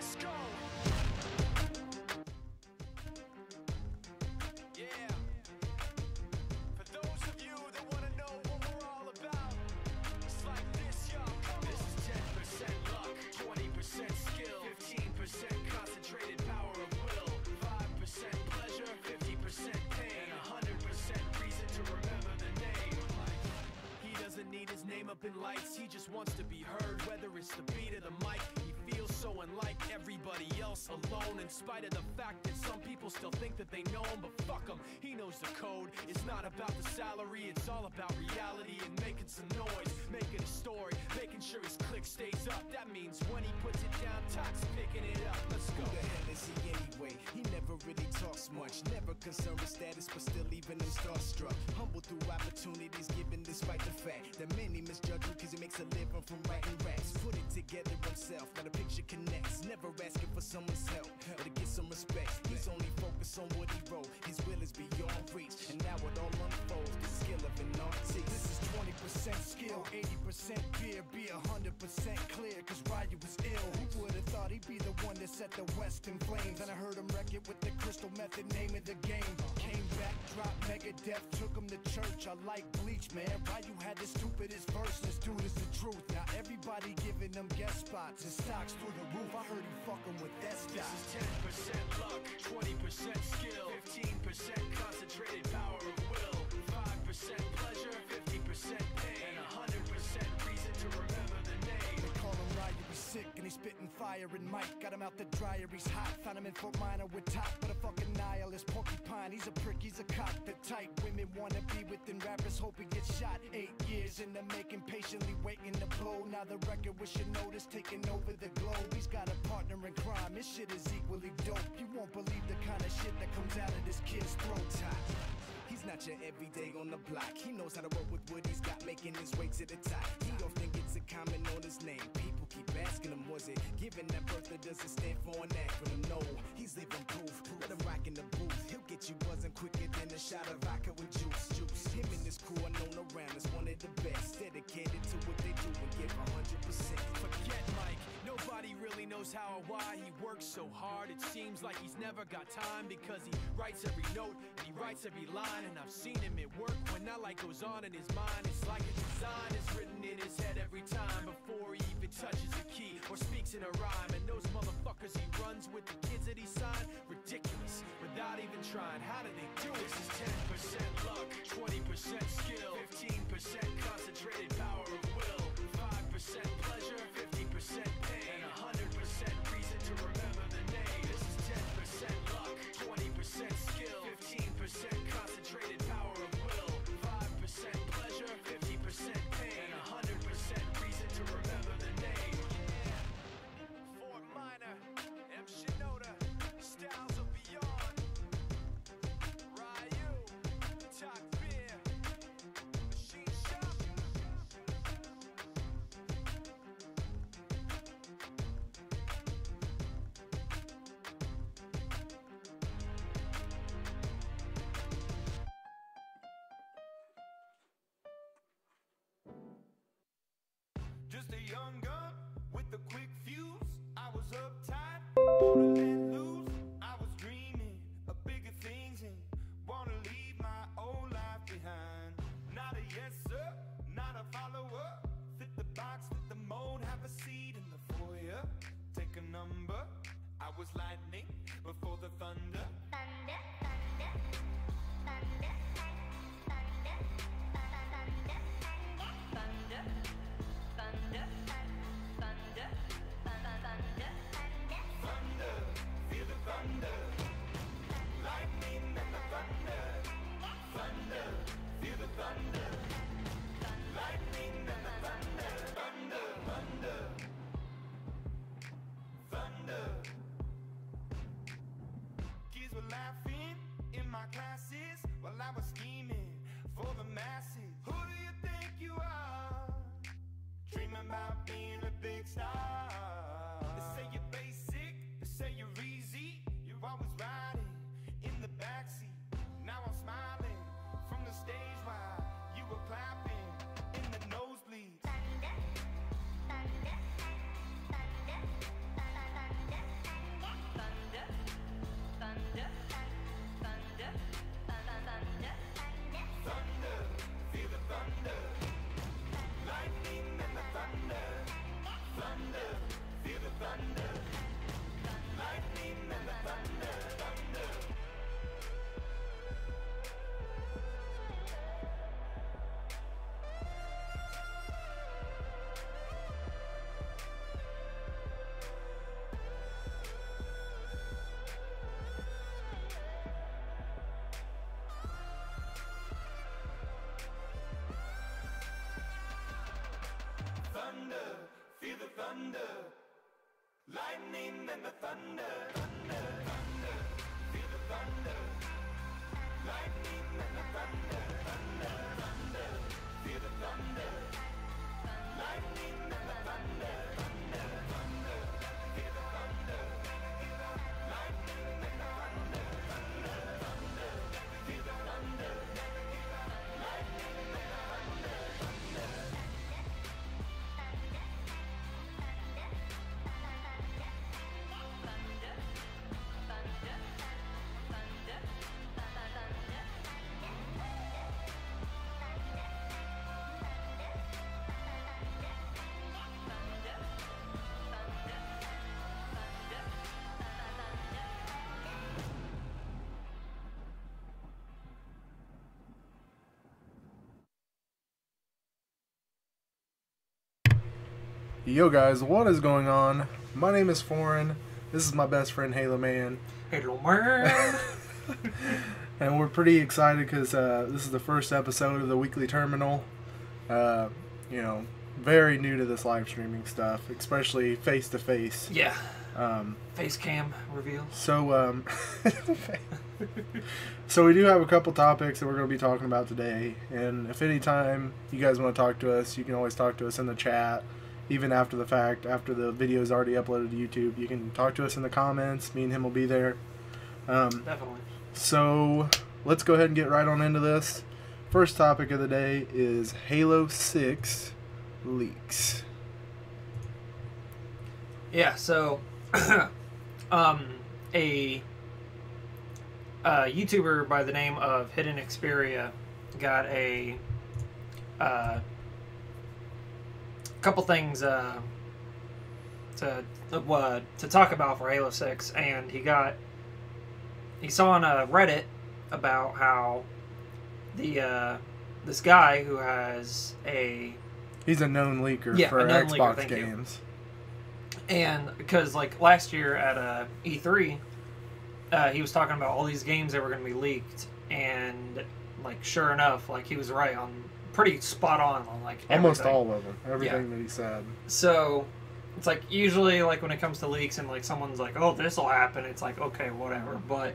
Let's go. Yeah. For those of you that want to know what we're all about, it's like this, y'all. This is 10% luck, 20% skill, 15% concentrated power of will, 5% pleasure, 50% pain, and 100% reason to remember the name. He doesn't need his name up in lights, he just wants to be heard, whether it's the beat of the mic. He feels so unlike everybody else, alone, in spite of the fact that some people still think that they know him, but fuck him, he knows the code. It's not about the salary, it's all about reality and making some noise, making a story, making sure his click stays up. That means when he puts it down, Tox picking it up. Let's go. Who the hell is he anyway? He never really talks much, never concerned with status, but still leaving him starstruck. Humble through opportunities given despite the fact that many misjudge him cause he makes a living from writing raps. Put it together himself, now the picture connects. Never asking for someone's help or to get some respect. He's only focused on what he wrote. His will is beyond reach, and now it all unfolds. The skill of an artist. This is 20% skill, 80% fear, be 100% clear, cause Ryu was ill. Who would've thought he'd be the one that set the West in flames? And I heard him wreck it with the crystal method, name of the game. Came back, dropped Megadeth, took him to church. I like Bleach, man. Ryu had the stupidest verse, this dude is the truth. Now everybody giving them guest spots and stocks through the roof. I heard he fucking with that stock. This is 10% luck, 20% skill, 15% concentrated power of will, 5% pleasure, 50% pain, and 100% reason to remember the name. They call him Ryu, he's sick and he's spitting fire and Mike got him out the dryer, he's hot. Found him in Fort Minor with top, but a fucking nihilist porcupine. He's a prick, he's a cock, the type women wanna be within. Rappers hope he gets shot. 8 years in the making, patiently waiting to blow. Now the record with your notice taking over the globe. He's got a partner in crime, his shit is equally dope. You won't believe the kind of shit that comes out of this kid's throat. Top. He's not your everyday on the block. He knows how to work with what he's got, making his way to the top. He often gets a comment on his name. People keep asking him, was it given that birth that doesn't stand for an acronym? No, he's living proof. Let him rock in the booth. He'll get you buzzing quicker than a shot of vodka with juice. Him and his crew are known around as one of the best. Dedicated to what they do and give 100%. Forget Mike, nobody really knows how or why he works so hard. It seems like he's never got time because he writes every note and he writes every line. And I've seen him at work when that light goes on in his mind. It's like a design is written in his head every time before he even touches a key or speaks in a rhyme. And those motherfuckers he runs with, the kids that he signed, ridiculous, without even trying. How do they do it? This is 10% luck, 20% skill, 15% concentrated power of will, 5% pleasure, 50% pain, and 100% reason to remember the name. This is 10% luck, 20% skill, 15% concentrated power of will, 5% pleasure, 50% pain, and 100% reason to remember the name. Yeah. Fort Minor, M. Shinoda, styles of beyond. Ryu, Talk Beer, Machine Shop. Just a young gun with a quick fuse. I was uptight, wanna let loose. I was dreaming of bigger things and wanna leave my old life behind. Not a yes sir, not a follower. Fit the box, fit the mold, have a seat in the foyer. Take a number. I was lightning before the thunder. Thunder, thunder, thunder, thunder, thunder, thunder, thunder, thunder, thunder, Thunder, feel the thunder. Lightning and the thunder. Thunder, feel the thunder. Lightning and the thunder. Thunder, thunder. Thunder. Kids were laughing and the thunder. Thunder, thunder, feel the thunder. Lightning and the thunder. Thunder, thunder, feel the thunder. Lightning and the thunder. Thunder, thunder, feel the thunder. Lightning and the thunder. Thunder, thunder, feel the thunder. Lightning and the thunder. Yo guys, what is going on? My name is Foreign. This is my best friend Halo Man. Hello, man. And we're pretty excited because this is the first episode of the Weekly Terminal. You know, very new to this live streaming stuff, especially face to face. Yeah. Face cam reveal. So, so we do have a couple topics that we're going to be talking about today. And if any time you guys want to talk to us, you can always talk to us in the chat. Even after the fact, after the video is already uploaded to YouTube, you can talk to us in the comments. Me and him will be there. Definitely. So let's go ahead and get right on into this. First topic of the day is Halo 6 leaks. Yeah, so a YouTuber by the name of Hidden Xperia got a couple things to talk about for Halo 6, and he saw on Reddit about how this guy who has he's a known leaker for a known Xbox leaker, games. And because like last year at E3, he was talking about all these games that were going to be leaked, and like sure enough, like he was right on, pretty spot on like almost everything. all of them, everything that he said. So it's like usually like when it comes to leaks and like someone's like, oh, this will happen, it's like okay, whatever. But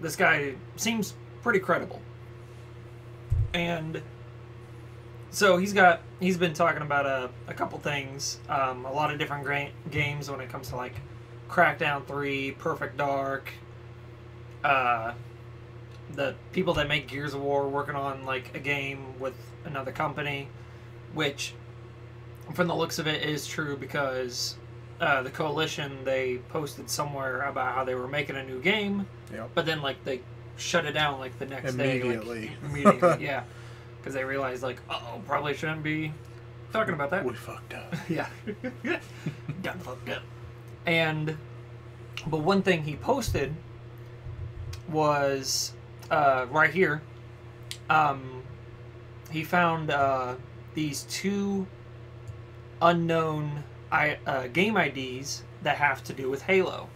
this guy seems pretty credible, and so he's been talking about a couple things, a lot of different games when it comes to like Crackdown 3, Perfect Dark, the people that make Gears of War working on like a game with another company, which from the looks of it is true because the Coalition, they posted somewhere about how they were making a new game, but then like they shut it down like the next day. Immediately, yeah. Because they realized, like, uh-oh, probably shouldn't be talking about that. We fucked up. Yeah. Done fucked up. But one thing he posted was, right here, he found these two unknown game IDs that have to do with Halo.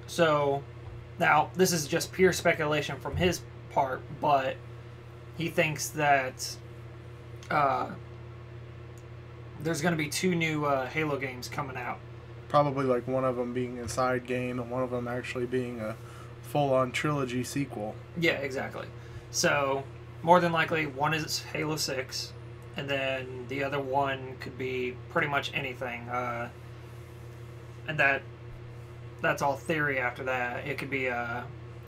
So, now, this is just pure speculation from his part, but he thinks that there's going to be two new Halo games coming out. Probably like one of them being a side game and one of them actually being a full-on trilogy sequel. Yeah, exactly. So, more than likely, one is Halo 6, and then the other one could be pretty much anything. And that's all theory after that. It could be...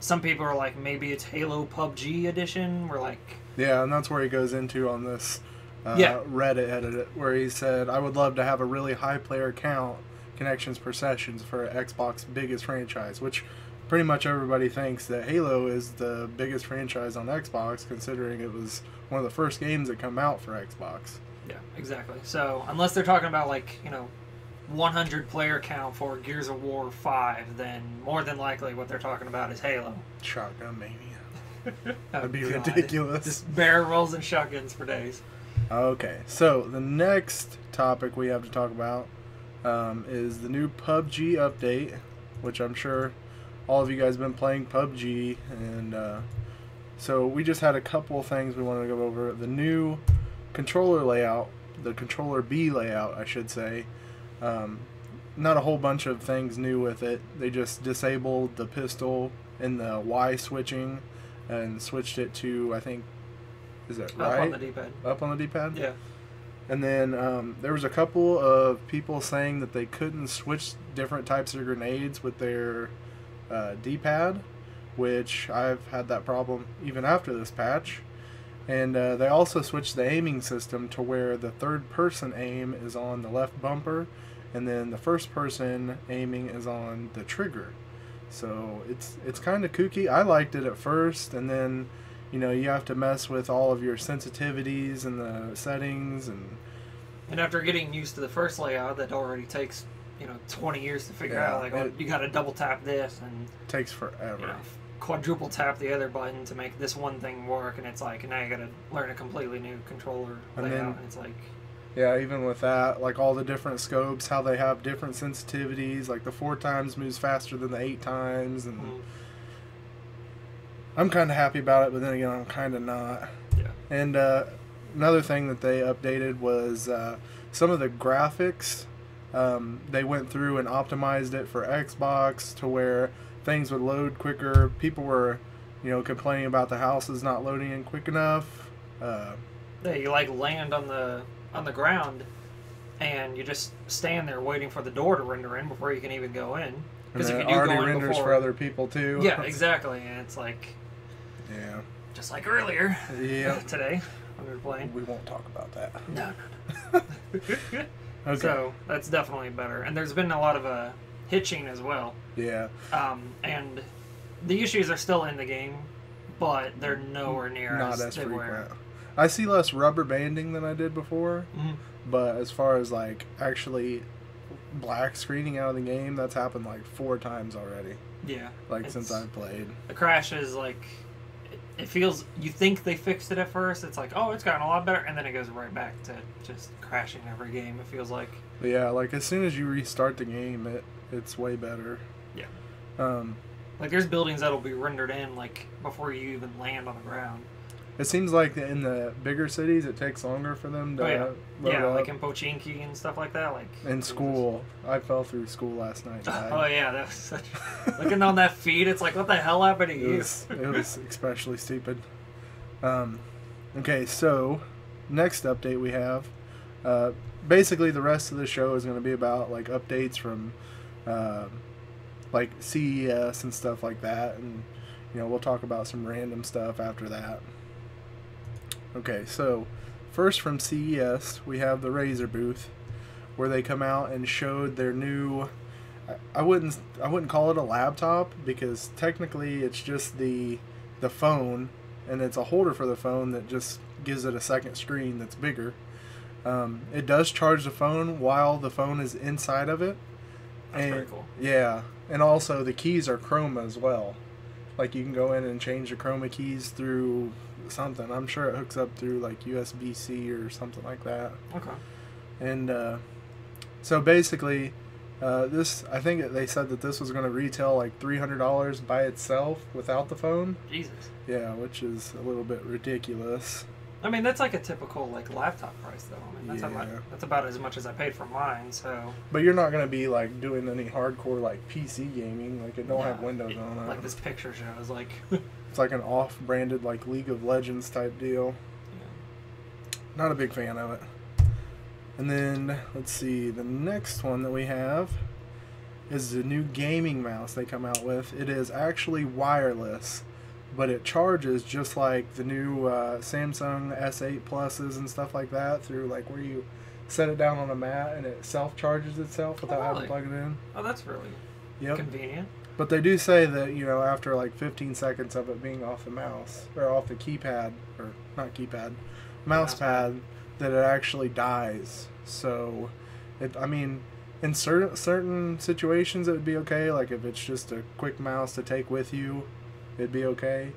some people are like, maybe it's Halo Pubg edition. We're like... Yeah, and that's where he goes into on this Reddit edit, where he said, I would love to have a really high player count, connections per sessions for Xbox's biggest franchise, which pretty much everybody thinks that Halo is the biggest franchise on Xbox, considering it was one of the first games that come out for Xbox. Yeah, exactly. So, unless they're talking about, like, 100 player count for Gears of War 5, then more than likely what they're talking about is Halo. Shotgun Mania. That'd be ridiculous. Just barrel rolls and shotguns for days. Okay, so the next topic we have to talk about is the new PUBG update, which I'm sure all of you guys have been playing PUBG, and so we just had a couple of things we wanted to go over. The new controller layout, the controller B layout, I should say, Not a whole bunch of things new with it. They just disabled the pistol and the Y switching and switched it to, I think, is that right? Up on the D-pad. Up on the D-pad? Yeah. And then there was a couple of people saying that they couldn't switch different types of grenades with their D-pad, which I've had that problem even after this patch. And they also switched the aiming system to where the third person aim is on the left bumper, and then the first person aiming is on the trigger. So it's kind of kooky. I liked it at first, and then you have to mess with all of your sensitivities and the settings, and after getting used to the first layout, that already takes 20 years to figure out. Like, you got to double tap this and takes forever. Quadruple tap the other button to make this one thing work, and it's like now you got to learn a completely new controller layout, and it's like. Yeah, even with that, like all the different scopes, how they have different sensitivities, like the 4 times moves faster than the 8 times, and I'm kind of happy about it, but then again, I'm kind of not. Yeah. And another thing that they updated was some of the graphics. They went through and optimized it for Xbox to where things would load quicker. People were, complaining about the houses not loading in quick enough. Yeah, you like land on the ground, and you just stand there waiting for the door to render in before you can even go in. Because if you do already go in renders before, for other people too. Yeah, exactly. And it's like, yeah, just like earlier. Yeah. Today when we were playing. We won't talk about that. No. Okay. So that's definitely better. And there's been a lot of hitching as well. Yeah. And the issues are still in the game, but they're nowhere near not as frequent. were. I see less rubber banding than I did before, but as far as like actually black screening out of the game, that's happened like 4 times already. Yeah. Like since I've played. The crash is like, it feels, you think they fixed it at first, it's like, oh, it's gotten a lot better, and then it goes right back to just crashing every game, it feels like. But yeah, like as soon as you restart the game, it's way better. Yeah. Like there's buildings that'll be rendered in like before you even land on the ground. It seems like in the bigger cities, it takes longer for them to load up. Like in Pochinki and stuff like that. Like in school, I fell through school last night. Oh yeah, that was such. Looking on that feed, it's like, what the hell happened to you? It was especially stupid. Okay, so next update we have. Basically, the rest of the show is going to be about like updates from like CES and stuff like that, and we'll talk about some random stuff after that. Okay, so first from CES, we have the Razer booth, where they come out and showed their new. I wouldn't call it a laptop, because technically it's just the phone, and it's a holder for the phone that just gives it a second screen that's bigger. It does charge the phone while the phone is inside of it. That's very cool. Yeah, and also the keys are chroma as well. Like you can go in and change the chroma keys through something. I'm sure it hooks up through like USB-C or something like that. Okay. And so basically, I think they said that this was going to retail like $300 by itself without the phone. Jesus. Yeah, which is a little bit ridiculous. I mean, that's like a typical like laptop price, though. I mean, that's about as much as I paid for mine. So. But you're not going to be like doing any hardcore like PC gaming. Like it don't have Windows on it. Like this picture shows, like. It's like an off-branded like League of Legends type deal. Yeah. Not a big fan of it. And then let's see, the next one that we have is the new gaming mouse they come out with. It is actually wireless, but it charges just like the new Samsung S8 Pluses and stuff like that, through like where you set it down on a mat and it self-charges itself without having to plug it in. Oh, that's really convenient. But they do say that, after like 15 seconds of it being off the mouse, or off the keypad, or not keypad, mouse pad, that it actually dies. So, in certain situations it would be okay. Like if it's just a quick mouse to take with you, it'd be okay.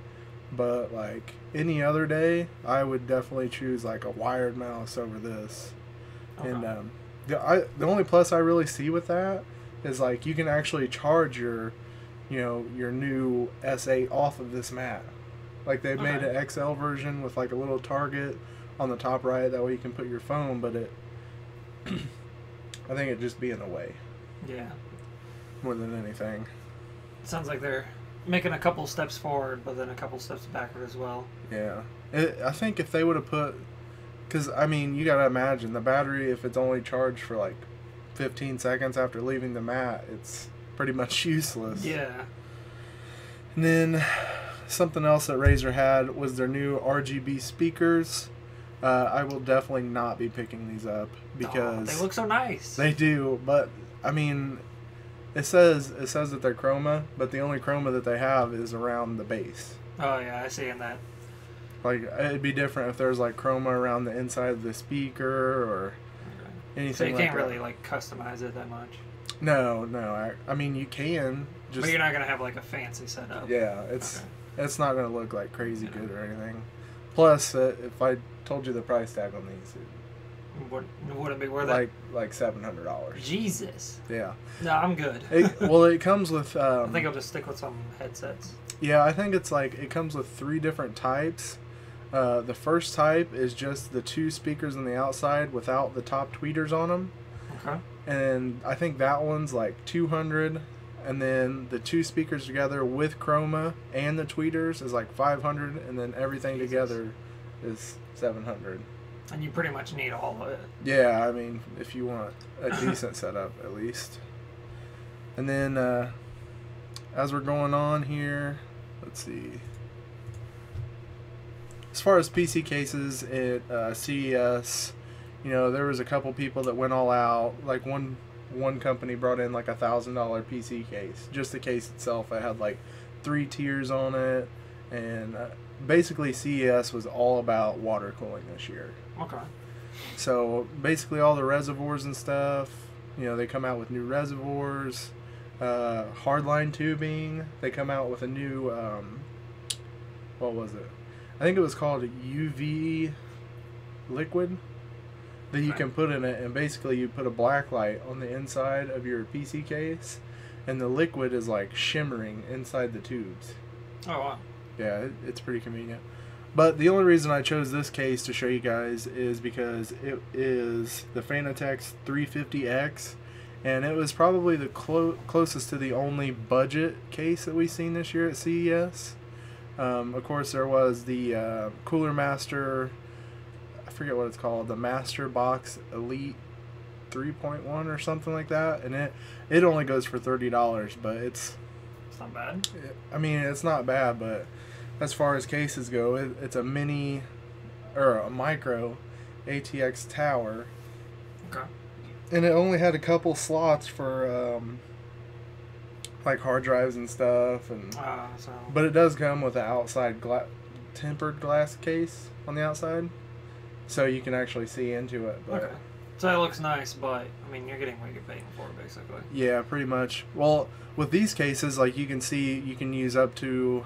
But like any other day, I would definitely choose like a wired mouse over this. Okay. And the only plus I really see with that is like you can actually charge your new S8 off of this mat. Like they've made an XL version with like a little target on the top right, that way you can put your phone, but it I think it'd just be in the way Yeah. more than anything. It sounds like they're making a couple steps forward, but then a couple steps backward as well. Yeah. I think if they would have put... Because, I mean, you got to imagine, the battery, if it's only charged for like 15 seconds after leaving the mat, it's pretty much useless. Yeah. And then something else that Razer had was their new RGB speakers. I will definitely not be picking these up because they look so nice. They do, but I mean, it says that they're chroma, but the only chroma that they have is around the base. Oh yeah, I see in that. Like, it'd be different if there's like chroma around the inside of the speaker or anything. So you like can't that. really like customize it that much. No. I mean, you can. Just, But you're not gonna have like a fancy setup. Yeah, it's not gonna look like crazy good or anything. Plus, if I told you the price tag on these, It wouldn't be worth like it. like $700. Jesus. Yeah. No, I'm good. It comes with. I think I'll just stick with some headsets. Yeah, I think it's like it comes with 3 different types. The first type is just the 2 speakers on the outside without the top tweeters on them. Okay. And I think that one's like 200, and then the 2 speakers together with chroma and the tweeters is like 500, and then everything together is 700. And you pretty much need all of it. Yeah, I mean, if you want a decent setup at least. And then as we're going on here, let's see. As far as PC cases at CES, you know, there was a couple people that went all out. Like one company brought in like $1,000 PC case. Just the case itself, it had like 3 tiers on it, and basically CES was all about water cooling this year. Okay. So basically all the reservoirs and stuff, you know, they come out with new reservoirs. Hardline tubing, they come out with a new, what was it? I think it was called a UV liquid that you can put in it, and basically you put a black light on the inside of your PC case, and the liquid is like shimmering inside the tubes. Oh, wow. Yeah, it's pretty convenient. But the only reason I chose this case to show you guys is because it is the Fanatec 350X, and it was probably the closest to the only budget case that we've seen this year at CES. Of course, there was the Cooler Master, I forget what it's called, the Master Box Elite 3.1 or something like that, and it only goes for $30, but it's not bad. I mean, it's not bad, but as far as cases go, it's a mini or a micro ATX tower. Okay. And it only had a couple slots for like hard drives and stuff, and but it does come with an outside tempered glass case on the outside, so you can actually see into it. But okay. So it looks nice, but I mean, you're getting what you're paying for, basically. Yeah, pretty much. Well, with these cases, like you can see, you can use up to,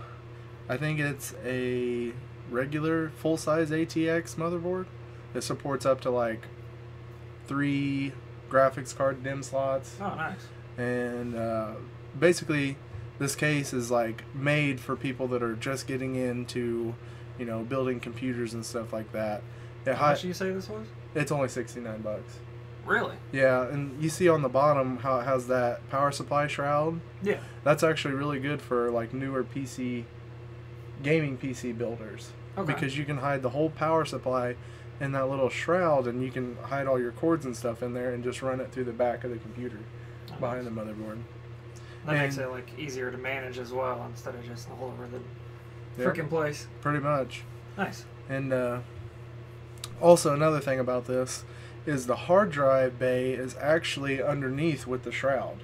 I think it's a regular full-size ATX motherboard. It supports up to like 3 graphics card DIMM slots. Oh, nice. And basically, this case is like made for people that are just getting into, you know, building computers and stuff like that. How much did you say this was? It's only $69. Really? Yeah, and you see on the bottom how it has that power supply shroud. Yeah. That's actually really good for like newer gaming PC builders. Okay. Because you can hide the whole power supply in that little shroud, and you can hide all your cords and stuff in there and just run it through the back of the computer behind the motherboard. That makes it like easier to manage as well, instead of just all over the freaking place. Pretty much. Nice. And also another thing about this is the hard drive bay is actually underneath with the shroud.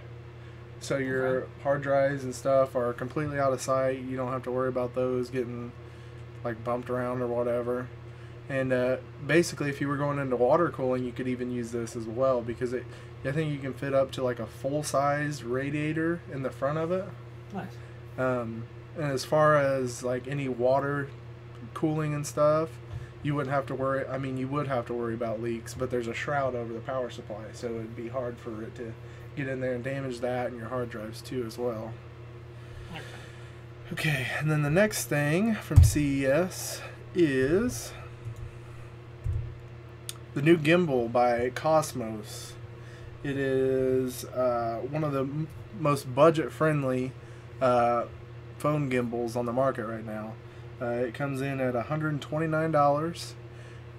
So your hard drives and stuff are completely out of sight. You don't have to worry about those getting like bumped around or whatever. And basically, if you were going into water cooling, you could even use this as well, because I think you can fit up to like a full-size radiator in the front of it. Nice. And as far as like any water cooling and stuff, you wouldn't have to worry. I mean, you would have to worry about leaks, but there's a shroud over the power supply, so it'd be hard for it to get in there and damage that and your hard drives too as well. Okay, and then the next thing from CES is the new gimbal by Cosmos. It is one of the most budget-friendly phone gimbals on the market right now. It comes in at $129,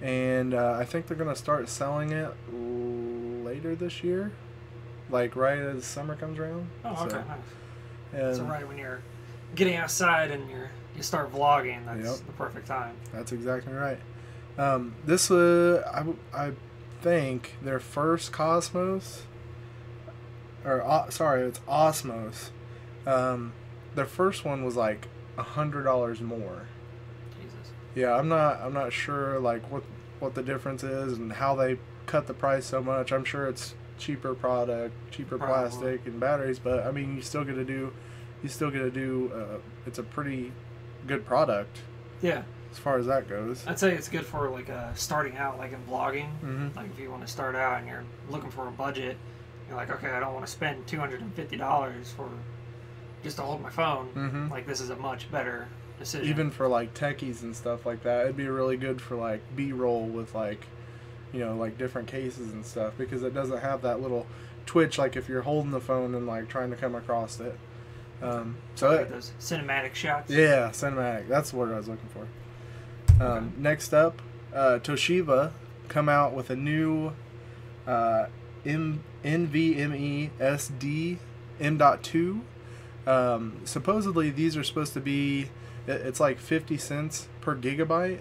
and I think they're going to start selling it later this year, like right as summer comes around. Oh, okay, so, nice. So right when you're getting outside and you start vlogging, that's Yep. the perfect time. That's exactly right. This I think their first Cosmos, or sorry, it's Osmos. Their first one was like $100 more. Jesus. Yeah, I'm not sure like what the difference is and how they cut the price so much. I'm sure it's cheaper product, cheaper Probably. plastic and batteries, but I mean you still get to do it's a pretty good product Yeah. as far as that goes. I'd say it's good for like starting out, like in vlogging. Mhm. Like if you want to start out and you're looking for a budget, you're like, okay, I don't want to spend $250 for just to hold my phone. Mhm. Like this is a much better decision. Even for like techies and stuff like that, it'd be really good for like B-roll with like, you know, like different cases and stuff, because it doesn't have that little twitch like if you're holding the phone and like trying to come across it. So like those cinematic shots. yeah, cinematic. That's the word I was looking for. Okay. Next up, Toshiba come out with a new NVMe SD M.2. Supposedly these are supposed to be, it's like 50 cents per gigabyte,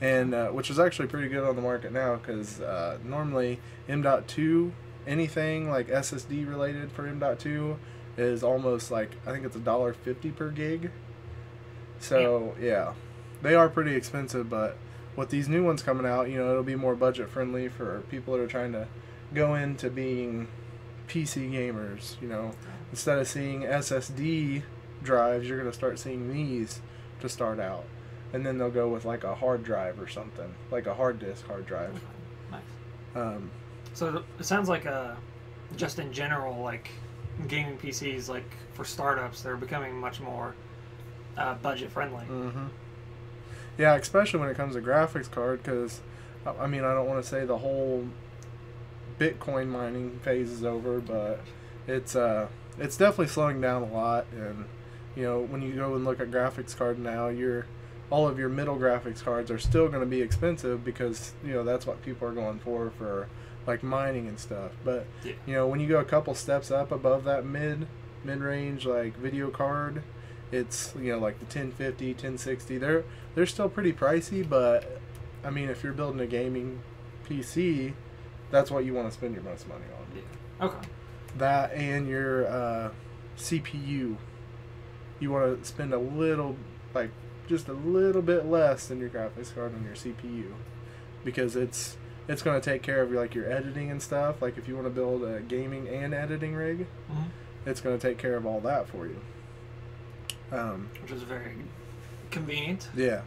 and which is actually pretty good on the market now, because normally M.2, anything like SSD related for M.2 is almost like, I think it's $1.50 per gig. So yeah, they are pretty expensive, but with these new ones coming out, you know, it'll be more budget friendly for people that are trying to go into being PC gamers. You know, instead of seeing SSD drives, you're going to start seeing these to start out, and then they'll go with like a hard drive or something, like a hard disk hard drive. Nice. So it sounds like just in general, like gaming PCs, like for startups, they're becoming much more budget friendly. Mm-hmm. Yeah, especially when it comes to graphics card, because I mean, I don't want to say the whole Bitcoin mining phase is over, but it's definitely slowing down a lot. And you know, when you go and look at graphics card now, all of your middle graphics cards are still going to be expensive, because you know that's what people are going for like mining and stuff. But Yeah. you know, when you go a couple steps up above that mid-range like video card, it's, you know, like the 1050, 1060. They're still pretty pricey, but I mean, if you're building a gaming PC, that's what you want to spend your most money on. Yeah. Okay. That and your CPU. You want to spend just a little bit less than your graphics card on your CPU, because it's going to take care of your editing and stuff. Like if you want to build a gaming and editing rig, Mm-hmm. it's going to take care of all that for you. Which is very convenient. Yeah.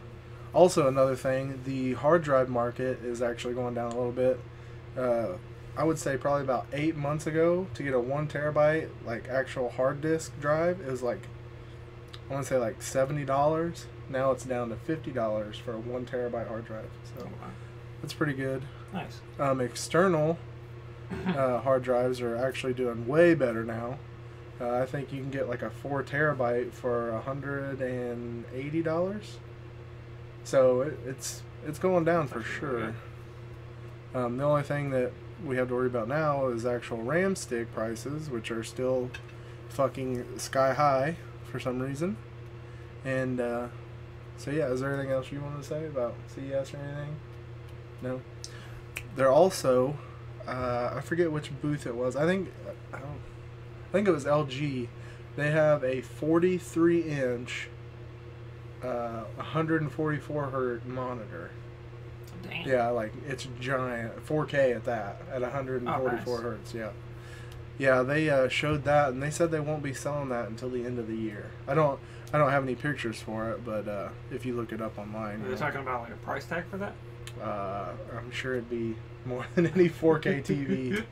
Also, another thing, the hard drive market is actually going down a little bit. I would say probably about 8 months ago, to get a 1 terabyte like actual hard disk drive, it was like, I want to say like $70. Now it's down to $50 for a 1 terabyte hard drive. So that's pretty good. Nice. External hard drives are actually doing way better now. I think you can get like a 4 terabyte for $180. So it's going down for sure. The only thing that we have to worry about now is actual RAM stick prices, which are still fucking sky high for some reason. And so yeah, is there anything else you want to say about CES or anything? No. They're also, I forget which booth it was. I think it was LG. They have a 43-inch, 144 hertz monitor. Dang. Yeah, like it's giant, 4K at that, at 144 nice. hertz. Yeah, yeah. They showed that, and they said they won't be selling that until the end of the year. I don't have any pictures for it, but if you look it up online, Are they talking about like a price tag for that? I'm sure it'd be more than any 4K TV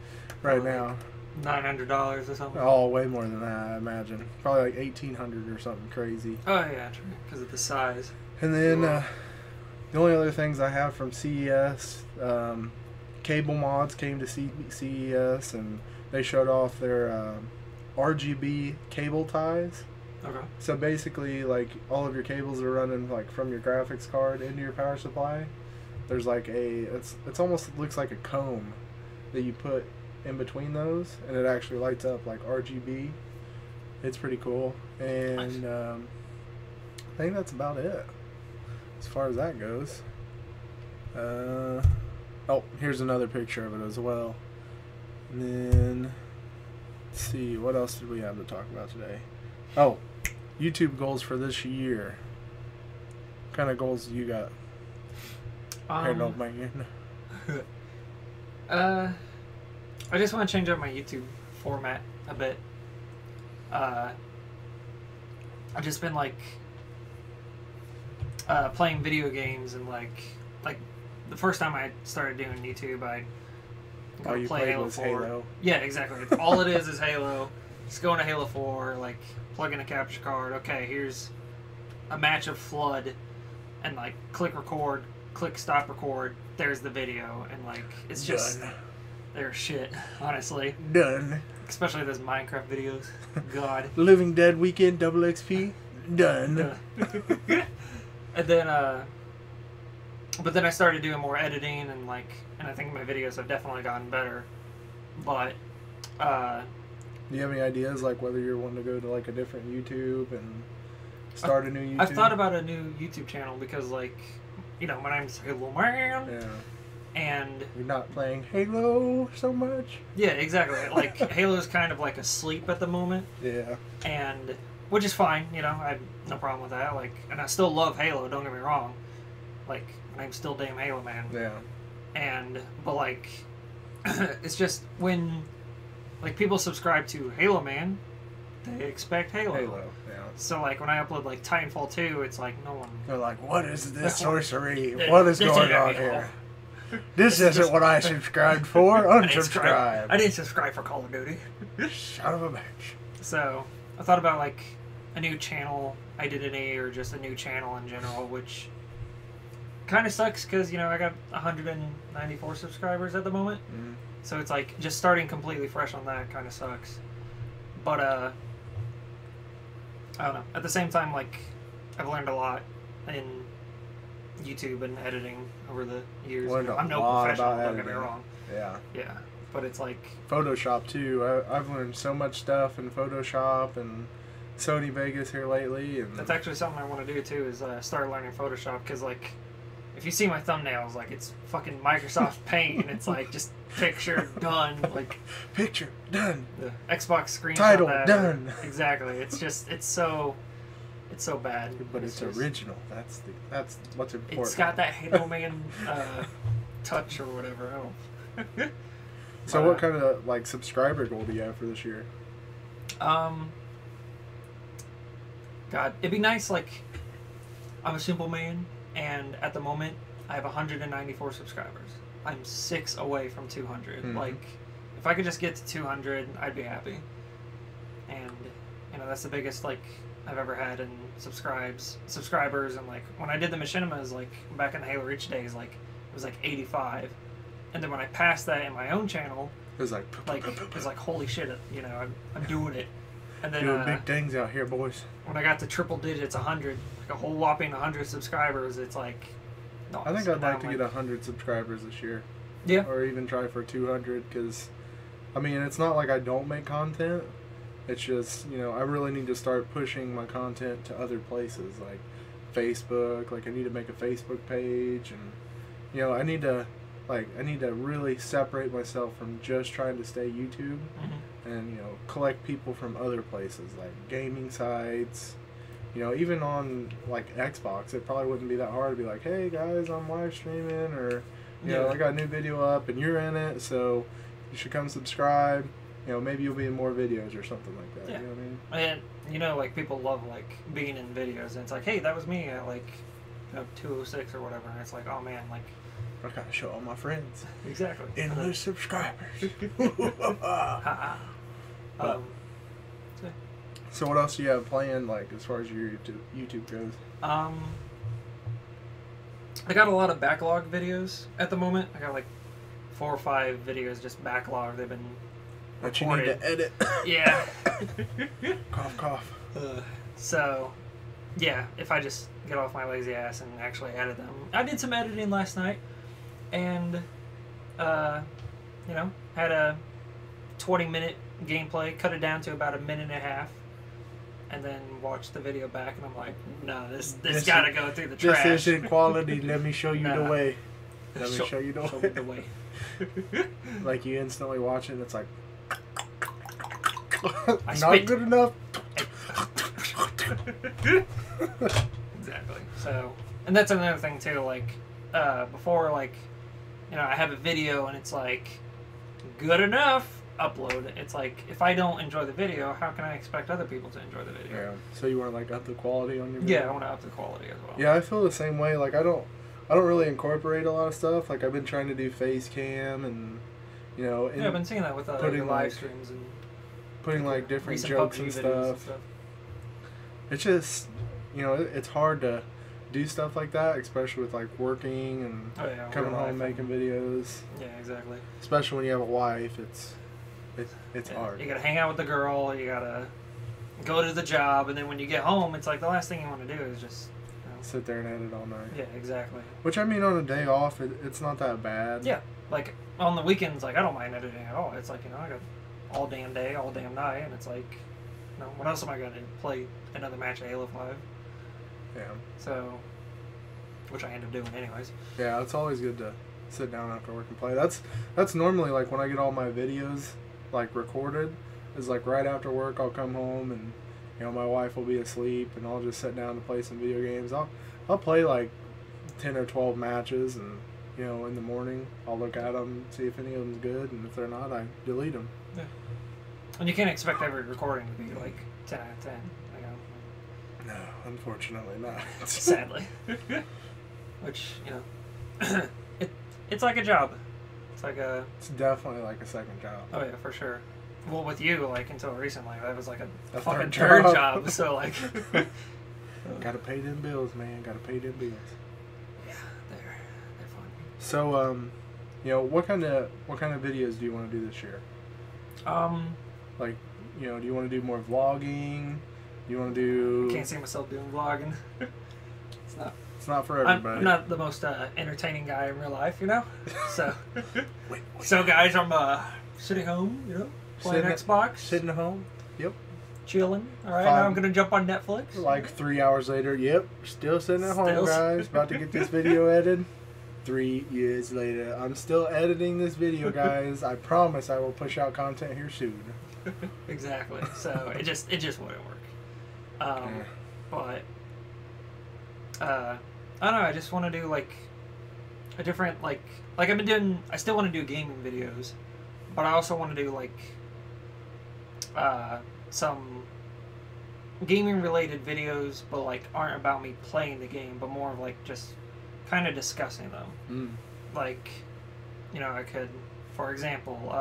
right now. $900 or something. Oh, way more than that, I imagine. Probably like 1,800 or something crazy. Oh yeah, true. Because of the size. And then the only other things I have from CES, Cable Mods came to CES, and they showed off their RGB cable ties. Okay. So basically, like, all of your cables are running, like, from your graphics card into your power supply. There's like it's almost looks like a comb that you put in between those, and it actually lights up like RGB. It's pretty cool, and I think that's about it as far as that goes. Oh, here's another picture of it as well. And then, let's see, what else did we have to talk about today? Oh, YouTube goals for this year. What kind of goals do you got? I just want to change up my YouTube format a bit. I've just been like playing video games, and like the first time I started doing YouTube, I play Halo 4. Halo. Yeah, exactly. All it is Halo. Just go into Halo 4, like plug in a capture card. Okay, here's a match of Flood, and like click record, click stop record. There's the video, and like it's just they're shit, honestly. Done. Especially those Minecraft videos. God. Living Dead Weekend double XP. Done. And then but then I started doing more editing, and I think my videos have definitely gotten better. But do you have any ideas, like whether you're wanting to go to like a different YouTube and start a new YouTube? I've thought about a new YouTube channel because, like, you know, my name's Halo Man. Yeah. And you're not playing Halo so much. Yeah, exactly. Like Halo's kind of like asleep at the moment. Yeah. And which is fine, you know, I have no problem with that. Like, and I still love Halo. Don't get me wrong. Like, my name's still damn Halo Man. Yeah. But like, it's just when like people subscribe to Halo Man, they expect Halo. Halo, yeah. So like when I upload like Titanfall 2, it's like no one. They're like, what is this sorcery? What is going on here? This isn't what I subscribed for. Unsubscribe. I didn't subscribe for Call of Duty. Son of a bitch. So I thought about like a new channel identity, or just a new channel in general, which kind of sucks because, you know, I got 194 subscribers at the moment. Mm. So it's like just starting completely fresh on that kind of sucks. But I don't know. At the same time, like, I've learned a lot in YouTube and editing over the years. I'm no professional, don't get me wrong. Yeah. Yeah. But it's like Photoshop too. I've learned so much stuff in Photoshop and Sony Vegas here lately, and that's actually something I want to do too, is start learning Photoshop, because like if you see my thumbnails, like it's fucking Microsoft Paint, and it's like just picture done, like picture done, the Xbox screenshot title that, done. Exactly. It's just it's so bad, but it's just original. That's what's important. It's got that Halo Man touch or whatever. So what kind of like subscriber goal do you have for this year? God, it'd be nice. Like, I'm a simple man, and at the moment I have 194 subscribers. I'm 6 away from 200. Mm-hmm. Like, if I could just get to 200, I'd be happy. And you know, that's the biggest like I've ever had in subscribers. And like when I did the Machinimas, like back in the Halo Reach days, like it was like 85. And then when I passed that in my own channel, it was like holy shit, you know, I'm doing it. And then doing big things out here, boys. When I got to triple digits, 100, like a whole whopping 100 subscribers, it's like, no. I think I'd like to get 100 subscribers this year. Yeah. Or even try for 200, because, I mean, it's not like I don't make content. It's just, you know, I really need to start pushing my content to other places, like Facebook. Like, I need to make a Facebook page, and, you know, I need to really separate myself from just trying to stay YouTube. Mm-hmm. And, you know, collect people from other places, like gaming sites. You know, even on, like, Xbox, it probably wouldn't be that hard to be like, hey, guys, I'm live streaming, or, you know, I got a new video up, and you're in it, so you should come subscribe. You know, maybe you'll be in more videos or something like that. Yeah. You know what I mean? And, you know, like, people love, like, being in videos, and it's like, hey, that was me at, like, you know, 206 or whatever, and it's like, oh, man, like, I gotta show all my friends. Exactly. Endless subscribers. So what else do you have planned, like, as far as your YouTube goes? I got a lot of backlog videos at the moment. I got like 4 or 5 videos just backlogged. They've been That you need recorded. to edit. Yeah. Cough, cough. So, yeah, if I just get off my lazy ass and actually edit them. I did some editing last night, and, you know, had a 20-minute gameplay, cut it down to about a minute and a half, and then watched the video back, and I'm like, no, this gotta go through the trash. This isn't quality. Let me show you the way. Let me show you the Show way. me the way. Like, you instantly watch it, and it's like... I Not spit. good enough. Exactly. So, and that's another thing too. Like, before, like, you know, I have a video and it's like good enough, upload it. It's like if I don't enjoy the video, how can I expect other people to enjoy the video? Yeah. So you want to like up the quality on your video? Yeah, I want to up the quality as well. Yeah, I feel the same way. Like I don't really incorporate a lot of stuff. Like I've been trying to do face cam and you know, and Yeah, I've been seeing that with putting, your live like, streams and putting like different recent jokes PUBG and videos stuff. It's just, you know, it's hard to do stuff like that, especially with like working and Oh, yeah, coming real home life making videos. Yeah, exactly. Especially when you have a wife, it's Yeah, hard. You gotta hang out with the girl. You gotta go to the job, and then when you get home, it's like the last thing you want to do is just. You know, Sit there and edit all night. yeah, exactly. Which I mean, on a day off, it's not that bad. Yeah, like on the weekends, like I don't mind editing at all. It's like, you know, I got all damn day, all damn night, and it's like, you know, what else am I gonna do? Play another match of Halo 5? Yeah. So, which I end up doing anyways. Yeah, it's always good to sit down after work and play. That's normally like when I get all my videos like recorded. Is like right after work, I'll come home and you know my wife will be asleep and I'll just sit down to play some video games. I'll play like 10 or 12 matches and you know in the morning I'll look at them, see if any of them's good, and if they're not, I delete them. Yeah. And you can't expect every recording to be like 10 out of 10. You know? No, unfortunately not. Sadly. Which, you know, it's like a job. It's like a... It's definitely like a second job. Oh, yeah, for sure. Well, with you, like, until recently, that was like a A fucking third third job. job. So, like... Gotta pay them bills, man. Gotta pay them bills. Yeah, they're fun. So, you know, what kind of videos do you want to do this year? Like, you know, do you want to do more vlogging? Do you want to do... Can't see myself doing vlogging. It's not for everybody. I'm not the most entertaining guy in real life, you know? So, so guys, I'm sitting home, you know, playing Sitting- Xbox, Sitting at home? Yep. chilling. All right, Fine. now I'm going to jump on Netflix. Like 3 hours later, yep, still sitting at home, Still- guys. About to get this video edited. 3 years later, I'm still editing this video, guys. I promise I will push out content here soon. Exactly. So it just wouldn't work. But I don't know. I just want to do like a different like I've been doing. I still want to do gaming videos, but I also want to do like some gaming related videos, but like aren't about me playing the game, but more of like just kind of discussing them. Like, you know, I could, for example,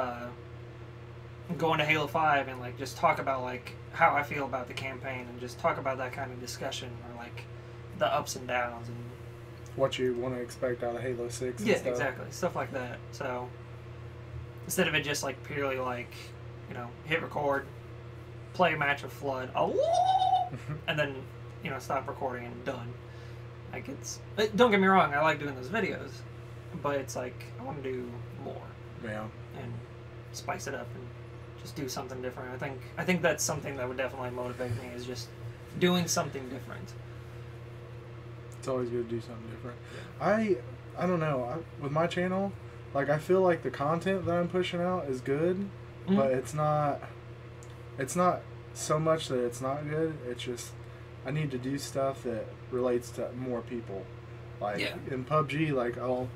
go into Halo 5 and like just talk about like how I feel about the campaign and just talk about that kind of discussion, or like the ups and downs and What you want to expect out of Halo 6 and yeah, stuff. exactly, stuff like that. So instead of it just like purely like, you know, hit record, play a match of Flood, and then, you know, stop recording and done. Like, it's, don't get me wrong, I like doing those videos, but it's like I want to do more Yeah. and spice it up and just do something different. I think that's something that would definitely motivate me, is just doing something different. It's always good to do something different. I don't know. With my channel, like, I feel like the content that I'm pushing out is good, but it's not so much that it's not good. It's just I need to do stuff that relates to more people. Like, Yeah. in PUBG, like, I'll,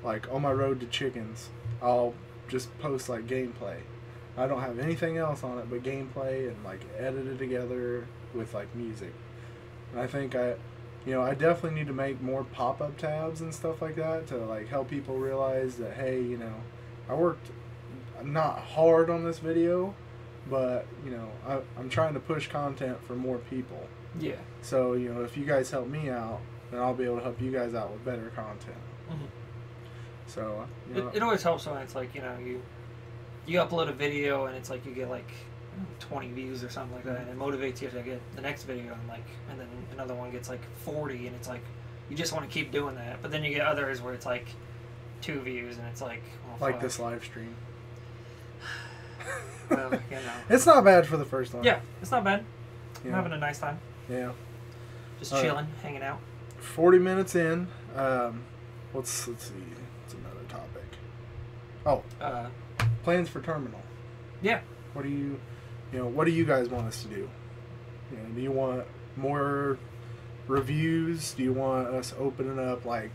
like, on my road to chickens, I'll just post, like, gameplay. I don't have anything else on it but gameplay and, like, edit it together with, like, music. And I think I definitely need to make more pop-up tabs and stuff like that to, like, help people realize that, hey, you know, I worked not hard on this video, but, you know, I'm trying to push content for more people. Yeah. So, you know, if you guys help me out, then I'll be able to help you guys out with better content. So you know, It always helps when it's like, you know, you upload a video and it's like you get like 20 views or something like that, and it motivates you to get the next video, and then another one gets like 40, and it's like you just want to keep doing that. But then you get others where it's like 2 views, and it's like, well, like fuck. this live stream. Well, you know. It's not bad for the first one. Yeah, it's not bad. I'm Yeah. having a nice time. Yeah. Just All right. chilling, hanging out. 40 minutes in. Let's see. What's another topic? Oh, plans for Terminal. Yeah. What do you guys want us to do? You know, do you want more reviews? Do you want us opening up like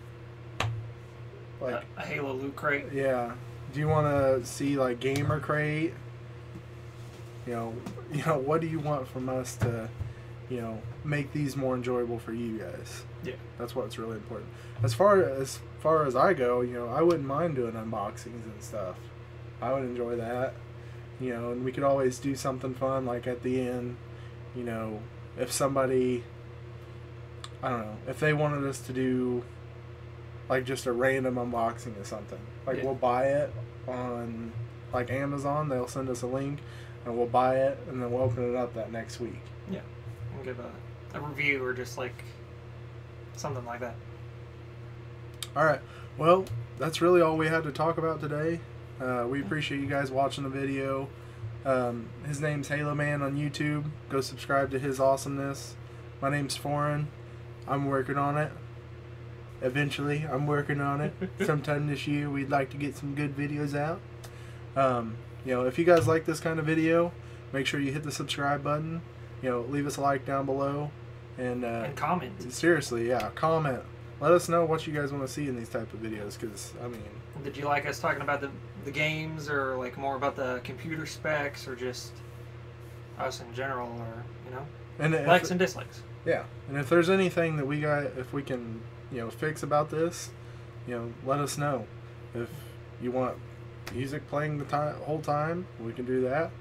A Halo loot crate. yeah? Do you want to see like Gamer Crate? You know, what do you want from us to, you know, make these more enjoyable for you guys? Yeah. That's what's really important. As far as I go, you know, I wouldn't mind doing unboxings and stuff. I would enjoy that. You know, and we could always do something fun like at the end, you know, if somebody, I don't know, if they wanted us to do like just a random unboxing of something. Like Yeah. we'll buy it on like Amazon, they'll send us a link and we'll buy it and then we'll open it up that next week. Yeah. We'll give a review or just like something like that. Alright, well, that's really all we had to talk about today. We appreciate you guys watching the video. His name's Halo Man on YouTube. Go subscribe to his awesomeness. My name's Foreign. I'm working on it. Eventually, I'm working on it. Sometime this year, we'd like to get some good videos out. You know, if you guys like this kind of video, make sure you hit the subscribe button. You know, leave us a like down below. And comment. seriously, yeah, comment. Let us know what you guys want to see in these type of videos, because, I mean... Did you like us talking about the games, or like more about the computer specs, or just us in general, or, you know, and likes and dislikes? Yeah, and if there's anything that we got, if we can, you know, fix about this, you know, let us know. If you want music playing the whole time, we can do that.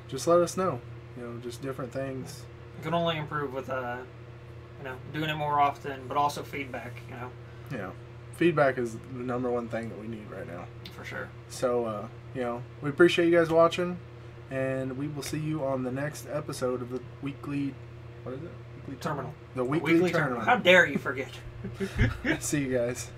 Just let us know. You know, just different things. You can only improve with, you know, doing it more often, but also feedback, you know. Yeah, feedback is the #1 thing that we need right now. For sure. So, you know, we appreciate you guys watching, and we will see you on the next episode of the weekly, what is it? Weekly Terminal. The weekly Terminal. How dare you forget? See you guys.